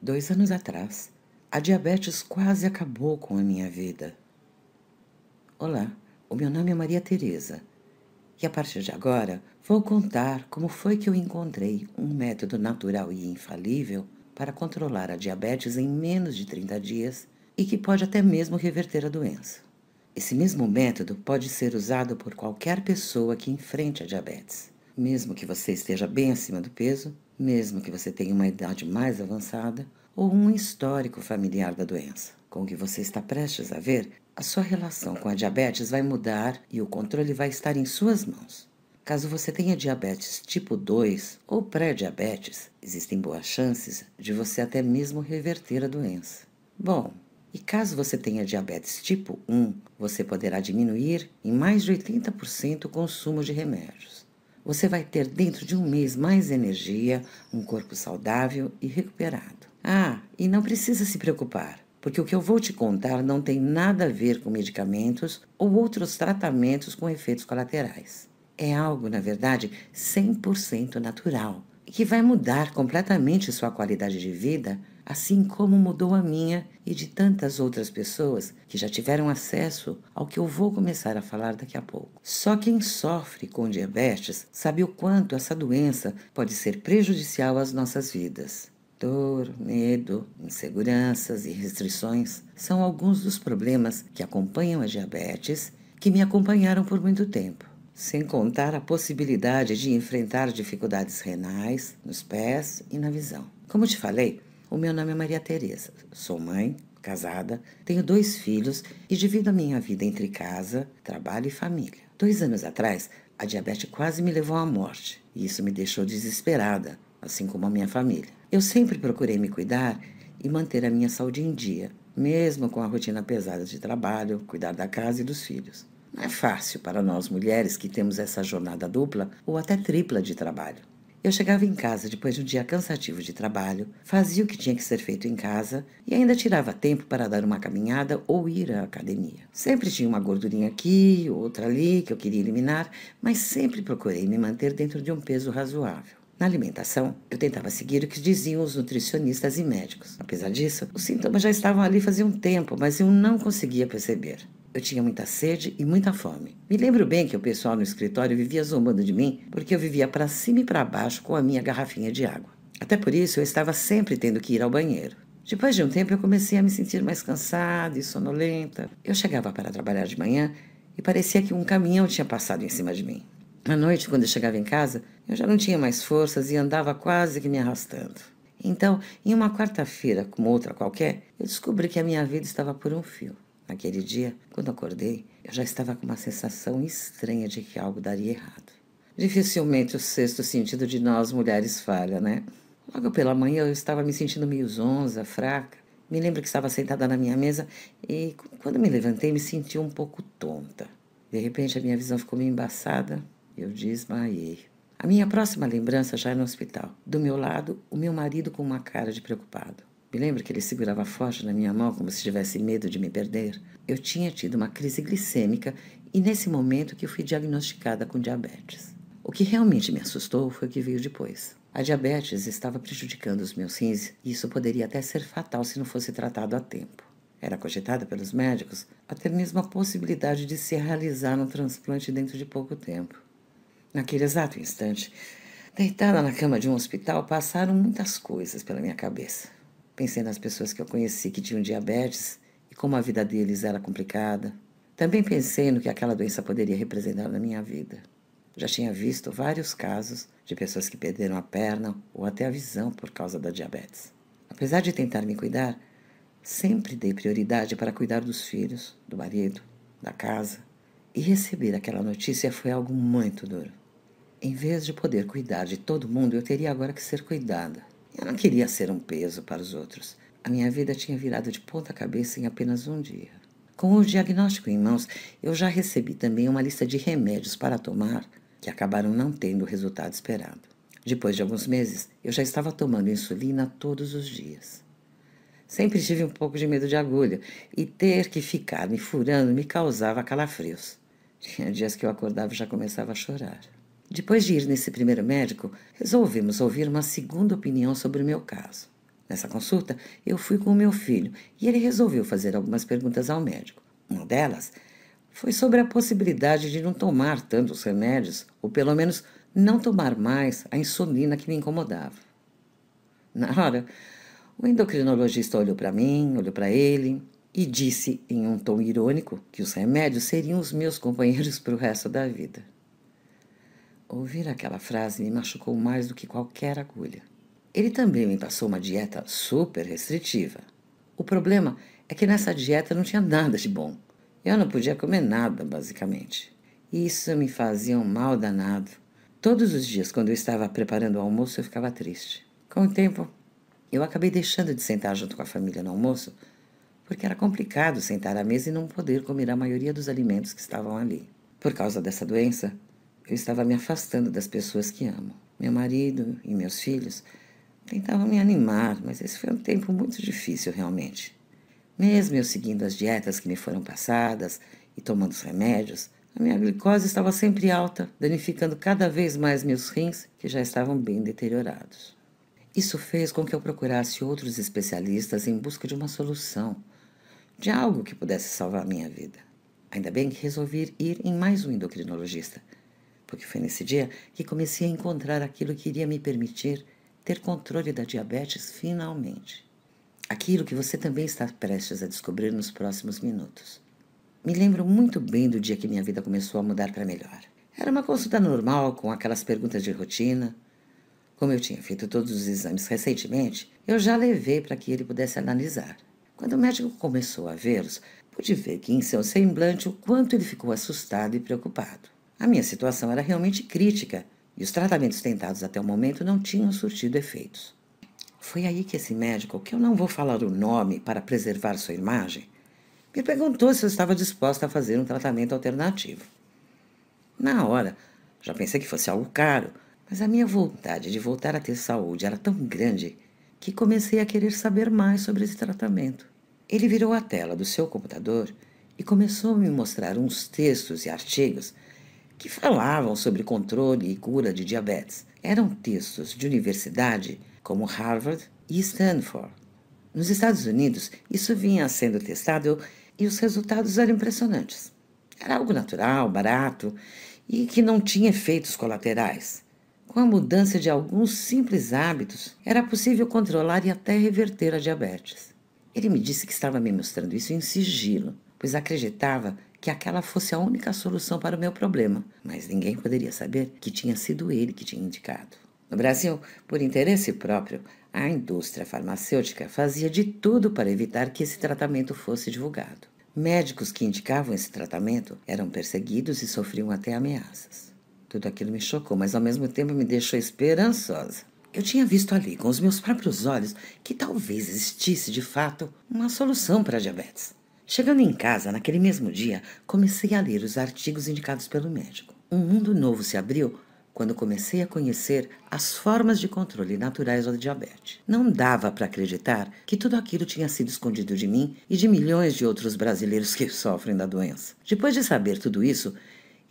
2 anos atrás, a diabetes quase acabou com a minha vida. Olá, o meu nome é Maria Tereza e a partir de agora vou contar como foi que eu encontrei um método natural e infalível para controlar a diabetes em menos de 30 dias e que pode até mesmo reverter a doença. Esse mesmo método pode ser usado por qualquer pessoa que enfrente a diabetes, mesmo que você esteja bem acima do peso, mesmo que você tenha uma idade mais avançada ou um histórico familiar da doença. Com o que você está prestes a ver, a sua relação com a diabetes vai mudar e o controle vai estar em suas mãos. Caso você tenha diabetes tipo 2 ou pré-diabetes, existem boas chances de você até mesmo reverter a doença. Bom, e caso você tenha diabetes tipo 1, você poderá diminuir em mais de 80% o consumo de remédios. Você vai ter dentro de um mês mais energia, um corpo saudável e recuperado. Ah, e não precisa se preocupar, porque o que eu vou te contar não tem nada a ver com medicamentos ou outros tratamentos com efeitos colaterais. É algo, na verdade, 100% natural e que vai mudar completamente sua qualidade de vida, assim como mudou a minha e de tantas outras pessoas que já tiveram acesso ao que eu vou começar a falar daqui a pouco. Só quem sofre com diabetes sabe o quanto essa doença pode ser prejudicial às nossas vidas. Dor, medo, inseguranças e restrições são alguns dos problemas que acompanham a diabetes, que me acompanharam por muito tempo. Sem contar a possibilidade de enfrentar dificuldades renais, nos pés e na visão. Como te falei, o meu nome é Maria Tereza. Sou mãe, casada, tenho 2 filhos e divido a minha vida entre casa, trabalho e família. 2 anos atrás, a diabetes quase me levou à morte e isso me deixou desesperada, assim como a minha família. Eu sempre procurei me cuidar e manter a minha saúde em dia, mesmo com a rotina pesada de trabalho, cuidar da casa e dos filhos. Não é fácil para nós mulheres que temos essa jornada dupla ou até tripla de trabalho. Eu chegava em casa depois de um dia cansativo de trabalho, fazia o que tinha que ser feito em casa e ainda tirava tempo para dar uma caminhada ou ir à academia. Sempre tinha uma gordurinha aqui, outra ali que eu queria eliminar, mas sempre procurei me manter dentro de um peso razoável. Na alimentação, eu tentava seguir o que diziam os nutricionistas e médicos. Apesar disso, os sintomas já estavam ali fazia um tempo, mas eu não conseguia perceber. Eu tinha muita sede e muita fome. Me lembro bem que o pessoal no escritório vivia zombando de mim porque eu vivia para cima e para baixo com a minha garrafinha de água. Até por isso eu estava sempre tendo que ir ao banheiro. Depois de um tempo eu comecei a me sentir mais cansada e sonolenta. Eu chegava para trabalhar de manhã e parecia que um caminhão tinha passado em cima de mim. À noite, quando eu chegava em casa, eu já não tinha mais forças e andava quase que me arrastando. Então, em uma quarta-feira, como outra qualquer, eu descobri que a minha vida estava por um fio. Naquele dia, quando acordei, eu já estava com uma sensação estranha de que algo daria errado. Dificilmente o sexto sentido de nós mulheres falha, né? Logo pela manhã eu estava me sentindo meio zonza, fraca. Me lembro que estava sentada na minha mesa e, quando me levantei, me senti um pouco tonta. De repente, a minha visão ficou meio embaçada e eu desmaiei. A minha próxima lembrança já é no hospital. Do meu lado, o meu marido com uma cara de preocupado. Me lembro que ele segurava forte na minha mão como se tivesse medo de me perder. Eu tinha tido uma crise glicêmica e nesse momento que eu fui diagnosticada com diabetes. O que realmente me assustou foi o que veio depois. A diabetes estava prejudicando os meus rins e isso poderia até ser fatal se não fosse tratado a tempo. Era cogitada pelos médicos até mesmo a possibilidade de se realizar um transplante dentro de pouco tempo. Naquele exato instante, deitada na cama de um hospital, passaram muitas coisas pela minha cabeça. Pensei nas pessoas que eu conheci que tinham diabetes e como a vida deles era complicada. Também pensei no que aquela doença poderia representar na minha vida. Já tinha visto vários casos de pessoas que perderam a perna ou até a visão por causa da diabetes. Apesar de tentar me cuidar, sempre dei prioridade para cuidar dos filhos, do marido, da casa. E receber aquela notícia foi algo muito duro. Em vez de poder cuidar de todo mundo, eu teria agora que ser cuidada. Eu não queria ser um peso para os outros. A minha vida tinha virado de ponta cabeça em apenas um dia. Com o diagnóstico em mãos, eu já recebi também uma lista de remédios para tomar que acabaram não tendo o resultado esperado. Depois de alguns meses, eu já estava tomando insulina todos os dias. Sempre tive um pouco de medo de agulha e ter que ficar me furando me causava calafrios. Tinha dias que eu acordava e já começava a chorar. Depois de ir nesse primeiro médico, resolvemos ouvir uma segunda opinião sobre o meu caso. Nessa consulta, eu fui com o meu filho e ele resolveu fazer algumas perguntas ao médico. Uma delas foi sobre a possibilidade de não tomar tantos remédios, ou pelo menos não tomar mais a insulina que me incomodava. Na hora, o endocrinologista olhou para mim, olhou para ele e disse em um tom irônico que os remédios seriam os meus companheiros para o resto da vida. Ouvir aquela frase me machucou mais do que qualquer agulha. Ele também me passou uma dieta super restritiva. O problema é que nessa dieta não tinha nada de bom. Eu não podia comer nada, basicamente. Isso me fazia um mal danado. Todos os dias, quando eu estava preparando o almoço, eu ficava triste. Com o tempo, eu acabei deixando de sentar junto com a família no almoço, porque era complicado sentar à mesa e não poder comer a maioria dos alimentos que estavam ali. Por causa dessa doença, eu estava me afastando das pessoas que amo. Meu marido e meus filhos tentavam me animar, mas esse foi um tempo muito difícil, realmente. Mesmo eu seguindo as dietas que me foram passadas e tomando os remédios, a minha glicose estava sempre alta, danificando cada vez mais meus rins, que já estavam bem deteriorados. Isso fez com que eu procurasse outros especialistas em busca de uma solução, de algo que pudesse salvar a minha vida. Ainda bem que resolvi ir em mais um endocrinologista, porque foi nesse dia que comecei a encontrar aquilo que iria me permitir ter controle da diabetes finalmente. Aquilo que você também está prestes a descobrir nos próximos minutos. Me lembro muito bem do dia que minha vida começou a mudar para melhor. Era uma consulta normal, com aquelas perguntas de rotina. Como eu tinha feito todos os exames recentemente, eu já levei para que ele pudesse analisar. Quando o médico começou a vê-los, pude ver que em seu semblante o quanto ele ficou assustado e preocupado. A minha situação era realmente crítica e os tratamentos tentados até o momento não tinham surtido efeitos. Foi aí que esse médico, que eu não vou falar o nome para preservar sua imagem, me perguntou se eu estava disposta a fazer um tratamento alternativo. Na hora, já pensei que fosse algo caro, mas a minha vontade de voltar a ter saúde era tão grande que comecei a querer saber mais sobre esse tratamento. Ele virou a tela do seu computador e começou a me mostrar uns textos e artigos que falavam sobre controle e cura de diabetes. Eram textos de universidade como Harvard e Stanford. Nos Estados Unidos, isso vinha sendo testado e os resultados eram impressionantes. Era algo natural, barato e que não tinha efeitos colaterais. Com a mudança de alguns simples hábitos, era possível controlar e até reverter a diabetes. Ele me disse que estava me mostrando isso em sigilo, pois acreditava que aquela fosse a única solução para o meu problema, mas ninguém poderia saber que tinha sido ele que tinha indicado. No Brasil, por interesse próprio, a indústria farmacêutica fazia de tudo para evitar que esse tratamento fosse divulgado. Médicos que indicavam esse tratamento eram perseguidos e sofriam até ameaças. Tudo aquilo me chocou, mas ao mesmo tempo me deixou esperançosa. Eu tinha visto ali, com os meus próprios olhos, que talvez existisse, de fato, uma solução para a diabetes. Chegando em casa, naquele mesmo dia, comecei a ler os artigos indicados pelo médico. Um mundo novo se abriu quando comecei a conhecer as formas de controle naturais da diabetes. Não dava para acreditar que tudo aquilo tinha sido escondido de mim e de milhões de outros brasileiros que sofrem da doença. Depois de saber tudo isso,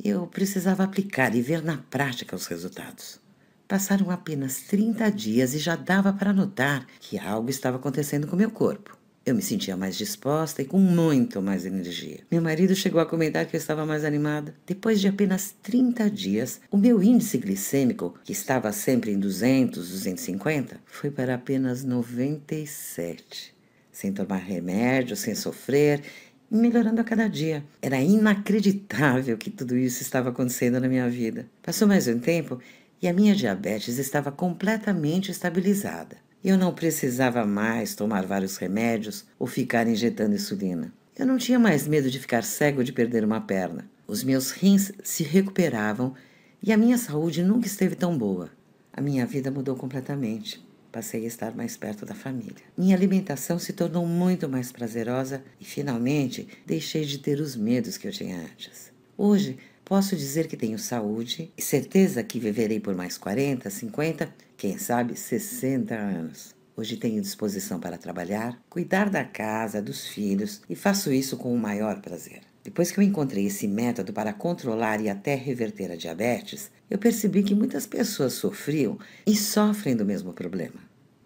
eu precisava aplicar e ver na prática os resultados. Passaram apenas 30 dias e já dava para notar que algo estava acontecendo com meu corpo. Eu me sentia mais disposta e com muito mais energia. Meu marido chegou a comentar que eu estava mais animada. Depois de apenas 30 dias, o meu índice glicêmico, que estava sempre em 200, 250, foi para apenas 97. Sem tomar remédio, sem sofrer, melhorando a cada dia. Era inacreditável que tudo isso estava acontecendo na minha vida. Passou mais um tempo e a minha diabetes estava completamente estabilizada. Eu não precisava mais tomar vários remédios ou ficar injetando insulina. Eu não tinha mais medo de ficar cego ou de perder uma perna. Os meus rins se recuperavam e a minha saúde nunca esteve tão boa. A minha vida mudou completamente. Passei a estar mais perto da família. Minha alimentação se tornou muito mais prazerosa e, finalmente, deixei de ter os medos que eu tinha antes. Hoje, posso dizer que tenho saúde e certeza que viverei por mais 40, 50, quem sabe 60 anos. Hoje tenho disposição para trabalhar, cuidar da casa, dos filhos e faço isso com o maior prazer. Depois que eu encontrei esse método para controlar e até reverter a diabetes, eu percebi que muitas pessoas sofriam e sofrem do mesmo problema.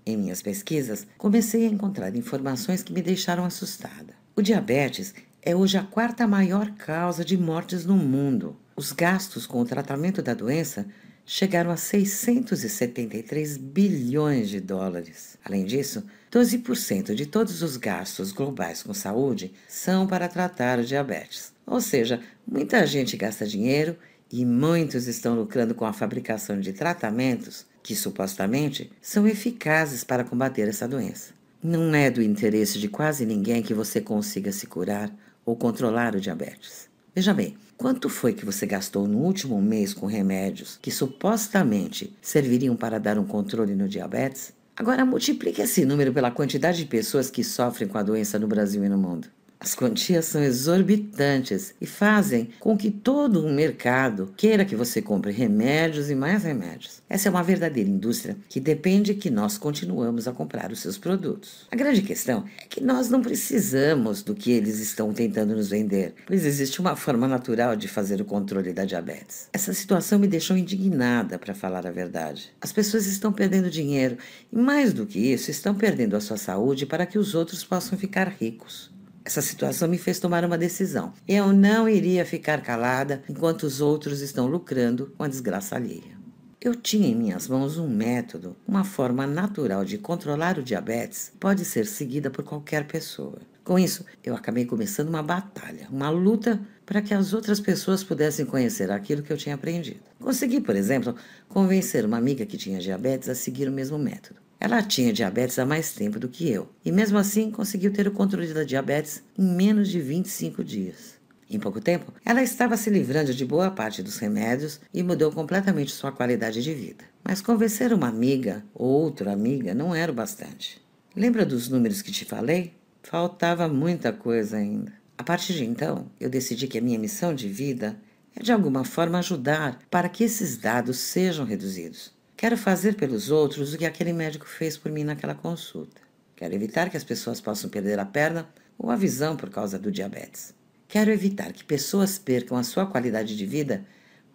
Em minhas pesquisas, comecei a encontrar informações que me deixaram assustada. O diabetes é hoje a quarta maior causa de mortes no mundo. Os gastos com o tratamento da doença chegaram a 673 bilhões de dólares. Além disso, 12% de todos os gastos globais com saúde são para tratar o diabetes. Ou seja, muita gente gasta dinheiro e muitos estão lucrando com a fabricação de tratamentos que supostamente são eficazes para combater essa doença. Não é do interesse de quase ninguém que você consiga se curar ou controlar o diabetes. Veja bem, quanto foi que você gastou no último mês com remédios que supostamente serviriam para dar um controle no diabetes? Agora multiplique esse número pela quantidade de pessoas que sofrem com a doença no Brasil e no mundo. As quantias são exorbitantes e fazem com que todo um mercado queira que você compre remédios e mais remédios. Essa é uma verdadeira indústria que depende que nós continuamos a comprar os seus produtos. A grande questão é que nós não precisamos do que eles estão tentando nos vender, pois existe uma forma natural de fazer o controle da diabetes. Essa situação me deixou indignada, para falar a verdade. As pessoas estão perdendo dinheiro e, mais do que isso, estão perdendo a sua saúde para que os outros possam ficar ricos. Essa situação me fez tomar uma decisão. Eu não iria ficar calada enquanto os outros estão lucrando com a desgraça alheia. Eu tinha em minhas mãos um método, uma forma natural de controlar o diabetes, pode ser seguida por qualquer pessoa. Com isso, eu acabei começando uma batalha, uma luta para que as outras pessoas pudessem conhecer aquilo que eu tinha aprendido. Consegui, por exemplo, convencer uma amiga que tinha diabetes a seguir o mesmo método. Ela tinha diabetes há mais tempo do que eu, e mesmo assim conseguiu ter o controle da diabetes em menos de 25 dias. Em pouco tempo, ela estava se livrando de boa parte dos remédios e mudou completamente sua qualidade de vida. Mas convencer uma amiga ou outra amiga não era o bastante. Lembra dos números que te falei? Faltava muita coisa ainda. A partir de então, eu decidi que a minha missão de vida é de alguma forma ajudar para que esses dados sejam reduzidos. Quero fazer pelos outros o que aquele médico fez por mim naquela consulta. Quero evitar que as pessoas possam perder a perna ou a visão por causa do diabetes. Quero evitar que pessoas percam a sua qualidade de vida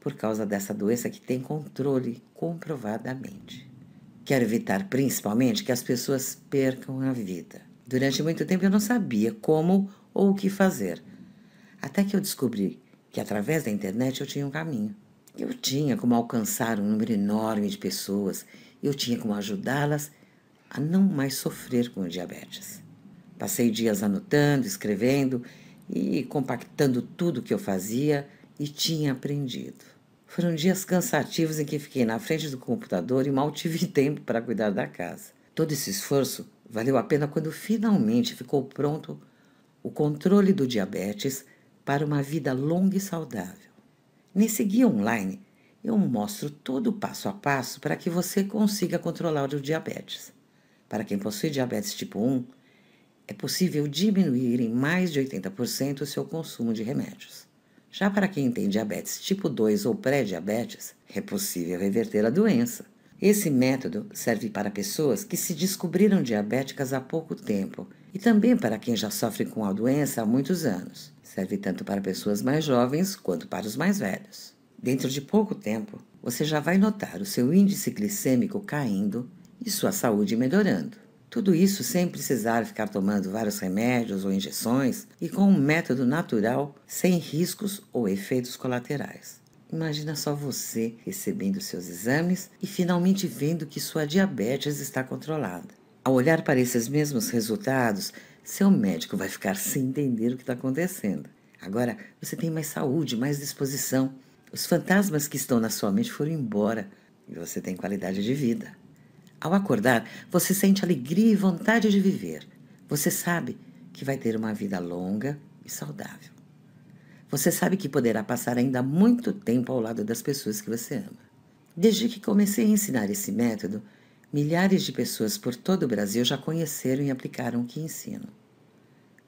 por causa dessa doença que tem controle comprovadamente. Quero evitar principalmente que as pessoas percam a vida. Durante muito tempo eu não sabia como ou o que fazer, até que eu descobri que através da internet eu tinha um caminho. Eu tinha como alcançar um número enorme de pessoas, eu tinha como ajudá-las a não mais sofrer com o diabetes. Passei dias anotando, escrevendo e compactando tudo o que eu fazia e tinha aprendido. Foram dias cansativos em que fiquei na frente do computador e mal tive tempo para cuidar da casa. Todo esse esforço valeu a pena quando finalmente ficou pronto o controle do diabetes para uma vida longa e saudável. Nesse guia online, eu mostro todo o passo a passo para que você consiga controlar o diabetes. Para quem possui diabetes tipo 1, é possível diminuir em mais de 80% o seu consumo de remédios. Já para quem tem diabetes tipo 2 ou pré-diabetes, é possível reverter a doença. Esse método serve para pessoas que se descobriram diabéticas há pouco tempo e também para quem já sofre com a doença há muitos anos. Serve tanto para pessoas mais jovens quanto para os mais velhos. Dentro de pouco tempo, você já vai notar o seu índice glicêmico caindo e sua saúde melhorando. Tudo isso sem precisar ficar tomando vários remédios ou injeções e com um método natural, sem riscos ou efeitos colaterais. Imagina só você recebendo seus exames e finalmente vendo que sua diabetes está controlada. Ao olhar para esses mesmos resultados, seu médico vai ficar sem entender o que está acontecendo. Agora você tem mais saúde, mais disposição. Os fantasmas que estão na sua mente foram embora e você tem qualidade de vida. Ao acordar, você sente alegria e vontade de viver. Você sabe que vai ter uma vida longa e saudável. Você sabe que poderá passar ainda muito tempo ao lado das pessoas que você ama. Desde que comecei a ensinar esse método, milhares de pessoas por todo o Brasil já conheceram e aplicaram o que ensino.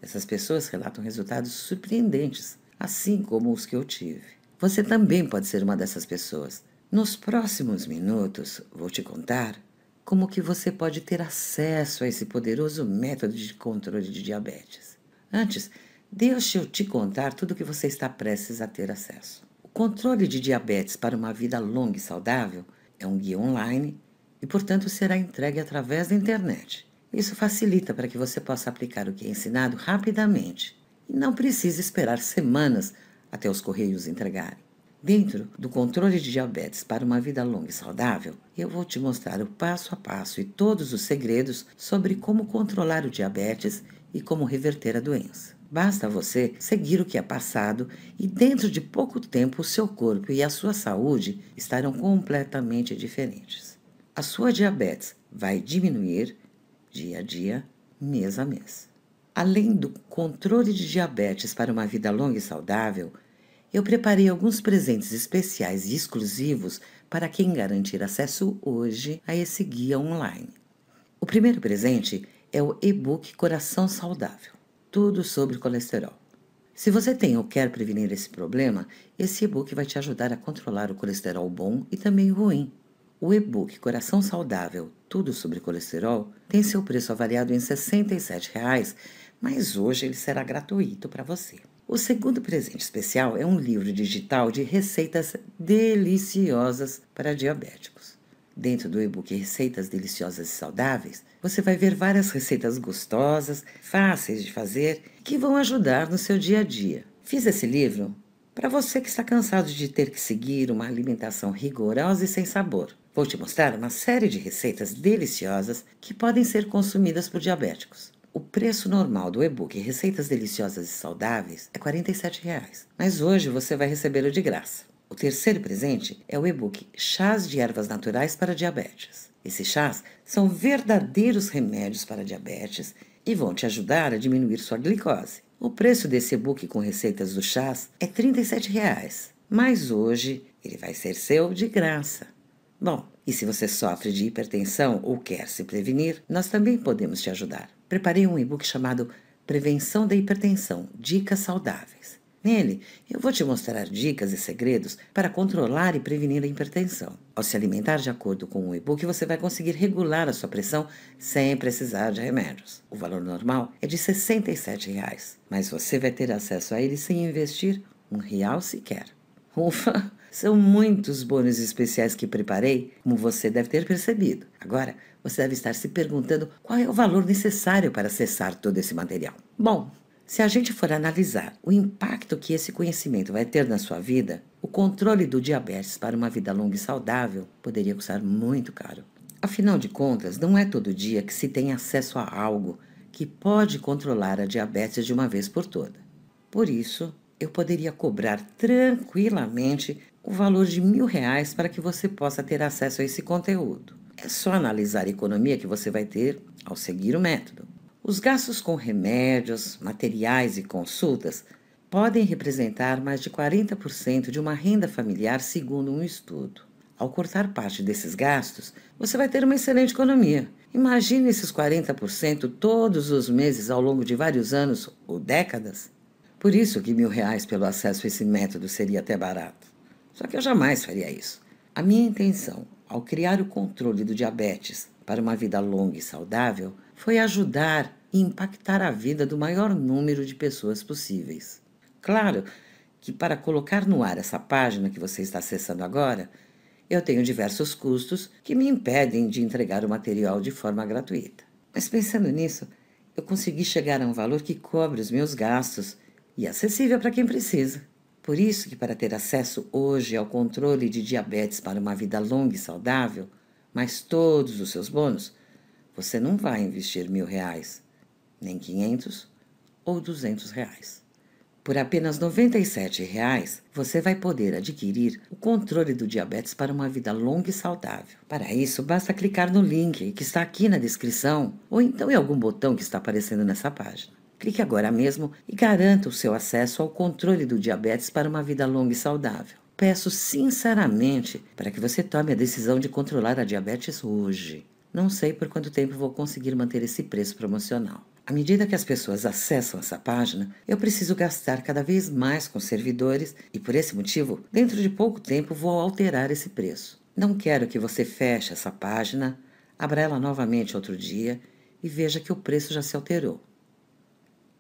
Essas pessoas relatam resultados surpreendentes, assim como os que eu tive. Você também pode ser uma dessas pessoas. Nos próximos minutos, vou te contar como que você pode ter acesso a esse poderoso método de controle de diabetes. Antes, deixe eu te contar tudo o que você está prestes a ter acesso. O controle de diabetes para uma vida longa e saudável é um guia online e, portanto, será entregue através da internet. Isso facilita para que você possa aplicar o que é ensinado rapidamente e não precise esperar semanas até os correios entregarem. Dentro do controle de diabetes para uma vida longa e saudável, eu vou te mostrar o passo a passo e todos os segredos sobre como controlar o diabetes e como reverter a doença. Basta você seguir o que é passado e dentro de pouco tempo o seu corpo e a sua saúde estarão completamente diferentes. A sua diabetes vai diminuir dia a dia, mês a mês. Além do controle de diabetes para uma vida longa e saudável, eu preparei alguns presentes especiais e exclusivos para quem garantir acesso hoje a esse guia online. O primeiro presente é o e-book Coração Saudável, tudo sobre colesterol. Se você tem ou quer prevenir esse problema, esse e-book vai te ajudar a controlar o colesterol bom e também o ruim. O e-book Coração Saudável, tudo sobre colesterol, tem seu preço avaliado em R$ 67,00, mas hoje ele será gratuito para você. O segundo presente especial é um livro digital de receitas deliciosas para diabéticos. Dentro do e-book Receitas Deliciosas e Saudáveis, você vai ver várias receitas gostosas, fáceis de fazer, que vão ajudar no seu dia a dia. Fiz esse livro para você que está cansado de ter que seguir uma alimentação rigorosa e sem sabor. Vou te mostrar uma série de receitas deliciosas que podem ser consumidas por diabéticos. O preço normal do e-book Receitas Deliciosas e Saudáveis é R$ 47,00, mas hoje você vai recebê-lo de graça. O terceiro presente é o e-book Chás de Ervas Naturais para Diabetes. Esses chás são verdadeiros remédios para diabetes e vão te ajudar a diminuir sua glicose. O preço desse e-book com receitas dos chás é R$ 37,00, mas hoje ele vai ser seu de graça. Bom, e se você sofre de hipertensão ou quer se prevenir, nós também podemos te ajudar. Preparei um e-book chamado Prevenção da Hipertensão, Dicas Saudáveis. Nele, eu vou te mostrar dicas e segredos para controlar e prevenir a hipertensão. Ao se alimentar de acordo com o e-book, você vai conseguir regular a sua pressão sem precisar de remédios. O valor normal é de R$ 67,00, mas você vai ter acesso a ele sem investir R$ 1 sequer. Ufa! São muitos bônus especiais que preparei, como você deve ter percebido. Agora, você deve estar se perguntando qual é o valor necessário para acessar todo esse material. Bom, se a gente for analisar o impacto que esse conhecimento vai ter na sua vida, o controle do diabetes para uma vida longa e saudável poderia custar muito caro. Afinal de contas, não é todo dia que se tem acesso a algo que pode controlar a diabetes de uma vez por toda. Por isso, eu poderia cobrar tranquilamente o valor de R$ 1.000 para que você possa ter acesso a esse conteúdo. É só analisar a economia que você vai ter ao seguir o método. Os gastos com remédios, materiais e consultas podem representar mais de 40% de uma renda familiar, segundo um estudo. Ao cortar parte desses gastos, você vai ter uma excelente economia. Imagine esses 40% todos os meses ao longo de vários anos ou décadas. Por isso que R$ 1.000 pelo acesso a esse método seria até barato. Só que eu jamais faria isso. A minha intenção, ao criar o controle do diabetes para uma vida longa e saudável, foi ajudar e impactar a vida do maior número de pessoas possíveis. Claro que para colocar no ar essa página que você está acessando agora, eu tenho diversos custos que me impedem de entregar o material de forma gratuita. Mas pensando nisso, eu consegui chegar a um valor que cobre os meus gastos e acessível para quem precisa. Por isso que para ter acesso hoje ao controle de diabetes para uma vida longa e saudável, mais todos os seus bônus, você não vai investir R$ 1.000, nem 500 ou R$ 200. Por apenas R$ 97,00, você vai poder adquirir o controle do diabetes para uma vida longa e saudável. Para isso, basta clicar no link que está aqui na descrição ou então em algum botão que está aparecendo nessa página. Clique agora mesmo e garanta o seu acesso ao controle do diabetes para uma vida longa e saudável. Peço sinceramente para que você tome a decisão de controlar a diabetes hoje. Não sei por quanto tempo vou conseguir manter esse preço promocional. À medida que as pessoas acessam essa página, eu preciso gastar cada vez mais com servidores e, por esse motivo, dentro de pouco tempo vou alterar esse preço. Não quero que você feche essa página, abra ela novamente outro dia e veja que o preço já se alterou.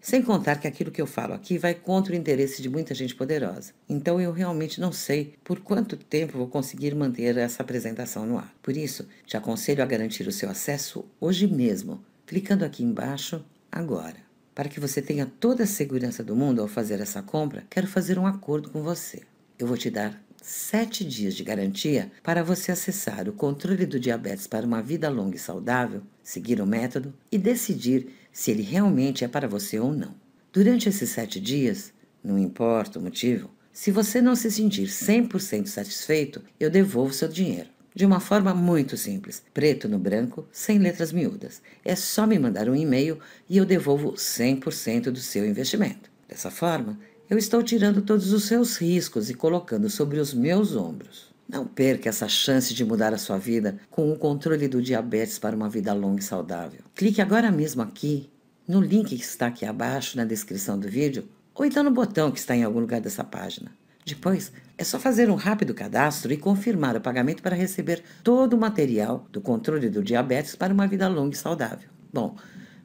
Sem contar que aquilo que eu falo aqui vai contra o interesse de muita gente poderosa. Então eu realmente não sei por quanto tempo vou conseguir manter essa apresentação no ar. Por isso, te aconselho a garantir o seu acesso hoje mesmo, clicando aqui embaixo agora. Para que você tenha toda a segurança do mundo ao fazer essa compra, quero fazer um acordo com você. Eu vou te dar 7 dias de garantia para você acessar o controle do diabetes para uma vida longa e saudável, seguir o método e decidir se ele realmente é para você ou não. Durante esses 7 dias, não importa o motivo, se você não se sentir 100% satisfeito, eu devolvo seu dinheiro. De uma forma muito simples, preto no branco, sem letras miúdas. É só me mandar um e-mail e eu devolvo 100% do seu investimento. Dessa forma, eu estou tirando todos os seus riscos e colocando sobre os meus ombros. Não perca essa chance de mudar a sua vida com o controle do diabetes para uma vida longa e saudável. Clique agora mesmo aqui, no link que está aqui abaixo na descrição do vídeo, ou então no botão que está em algum lugar dessa página. Depois, é só fazer um rápido cadastro e confirmar o pagamento para receber todo o material do controle do diabetes para uma vida longa e saudável. Bom,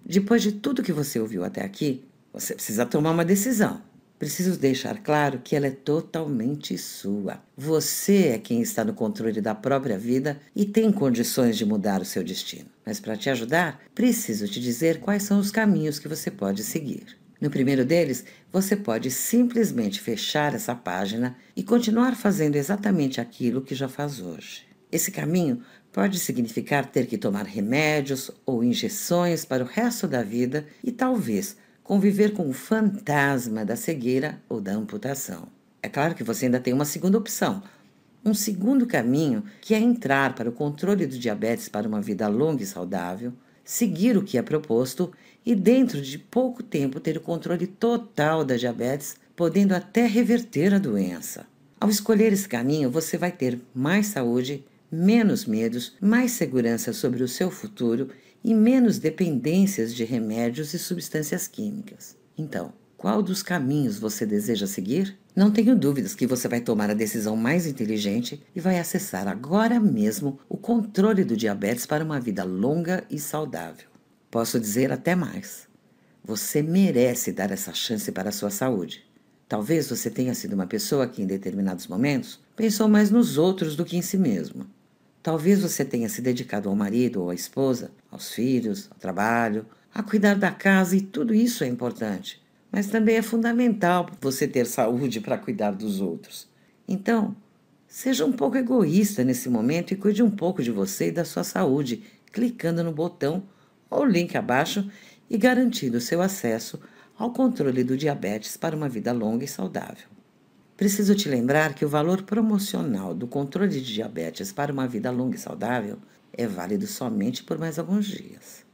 depois de tudo que você ouviu até aqui, você precisa tomar uma decisão. Preciso deixar claro que ela é totalmente sua. Você é quem está no controle da própria vida e tem condições de mudar o seu destino. Mas para te ajudar, preciso te dizer quais são os caminhos que você pode seguir. No primeiro deles, você pode simplesmente fechar essa página e continuar fazendo exatamente aquilo que já faz hoje. Esse caminho pode significar ter que tomar remédios ou injeções para o resto da vida e talvez conviver com o fantasma da cegueira ou da amputação. É claro que você ainda tem uma segunda opção, um segundo caminho, que é entrar para o controle do diabetes para uma vida longa e saudável, seguir o que é proposto e dentro de pouco tempo ter o controle total da diabetes, podendo até reverter a doença. Ao escolher esse caminho, você vai ter mais saúde, menos medos, mais segurança sobre o seu futuro e menos dependências de remédios e substâncias químicas. Então, qual dos caminhos você deseja seguir? Não tenho dúvidas que você vai tomar a decisão mais inteligente e vai acessar agora mesmo o controle do diabetes para uma vida longa e saudável. Posso dizer até mais. Você merece dar essa chance para a sua saúde. Talvez você tenha sido uma pessoa que, em determinados momentos, pensou mais nos outros do que em si mesma. Talvez você tenha se dedicado ao marido ou à esposa, aos filhos, ao trabalho, a cuidar da casa e tudo isso é importante. Mas também é fundamental você ter saúde para cuidar dos outros. Então, seja um pouco egoísta nesse momento e cuide um pouco de você e da sua saúde, clicando no botão ou link abaixo e garantindo seu acesso ao controle do diabetes para uma vida longa e saudável. Preciso te lembrar que o valor promocional do controle de diabetes para uma vida longa e saudável é válido somente por mais alguns dias.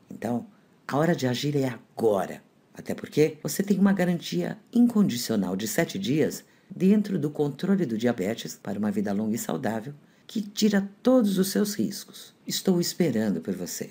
Então, a hora de agir é agora, até porque você tem uma garantia incondicional de 7 dias dentro do controle do diabetes para uma vida longa e saudável que tira todos os seus riscos. Estou esperando por você.